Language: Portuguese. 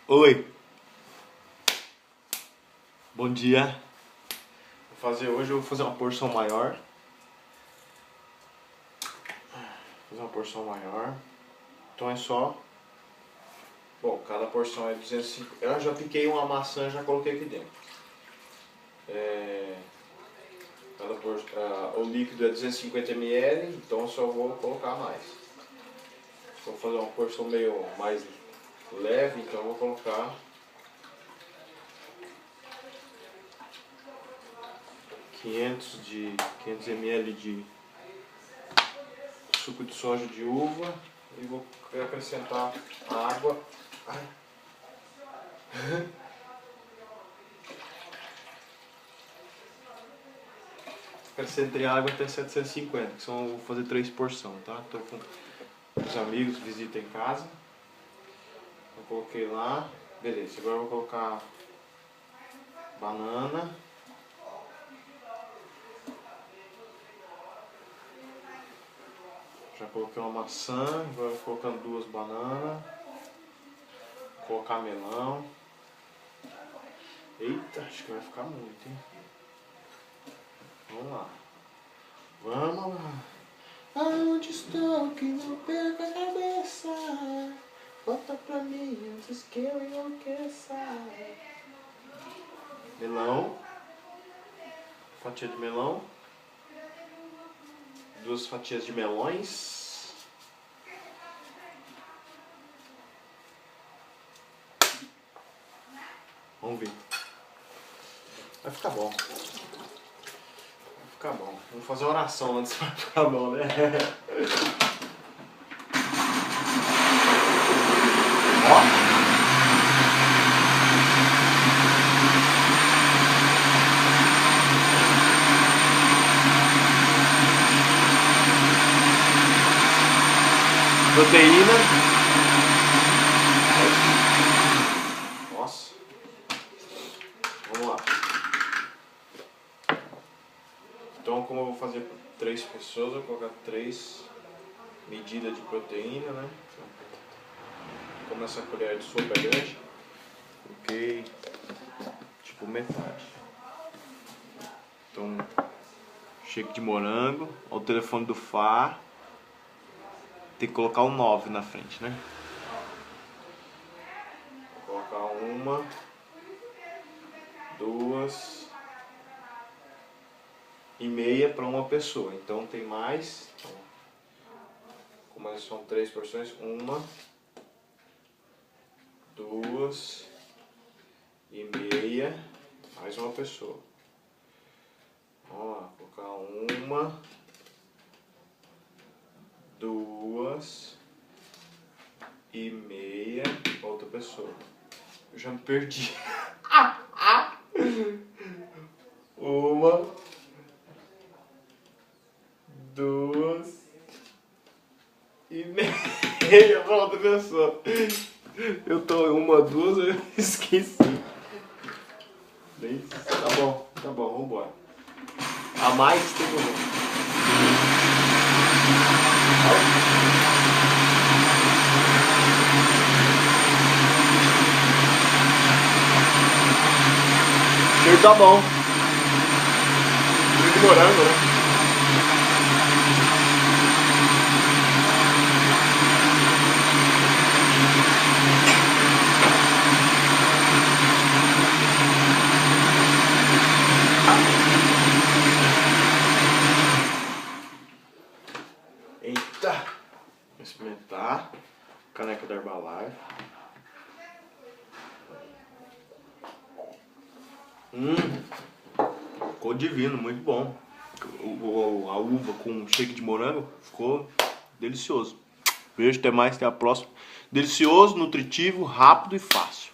Oi, bom dia. Hoje eu vou fazer uma porção maior. Então é só. Bom, cada porção é 250. Eu já piquei uma maçã e já coloquei aqui dentro. O líquido é 250 ml, então eu só vou colocar mais. Vou fazer uma porção meio mais leve, então eu vou colocar 500 ml de suco de soja de uva e vou acrescentar água. Acrescentei água até 750, que são, vou fazer 3 porções, tá? Tô com os amigos, visita em casa. Eu coloquei lá, beleza. Agora eu vou colocar banana. Já coloquei uma maçã, agora eu vou colocando 2 bananas. Vou colocar melão. Eita, acho que vai ficar muito, hein? Vamos lá. Vamos lá. Aonde estou que não perco a cabeça? Volta pra mim antes que eu enlouqueça. Melão. Fatia de melão. 2 fatias de melões. Vamos ver. Vai ficar bom. Ficar bom. Vamos fazer oração antes pra ficar bom, né? Ó. Proteína. Nossa. Vamos lá. Então, como eu vou fazer para 3 pessoas, eu vou colocar 3 medidas de proteína, né? Como essa colher de sopa é grande, coloquei tipo metade. Então, shake de morango, ó, o telefone do Fá. Tem que colocar o 9 na frente, né? Vou colocar 1, 2 e meia para uma pessoa. Então tem mais. Então, como são 3 porções, 1, 2 e meia, mais uma pessoa. Vamos lá, vou colocar 1, 2 e meia, outra pessoa. Eu já me perdi. 1, 2 e meia pra outra pessoa. Eu tô 1, 2, eu esqueci. Tá bom, vambora. A mais tem que. O cheiro tá bom. Cheiro de morango, né? Eita! Vou experimentar. Caneca da Herbalife. Ficou divino, muito bom. A uva com shake de morango ficou delicioso. Beijo, até mais, até a próxima. Delicioso, nutritivo, rápido e fácil.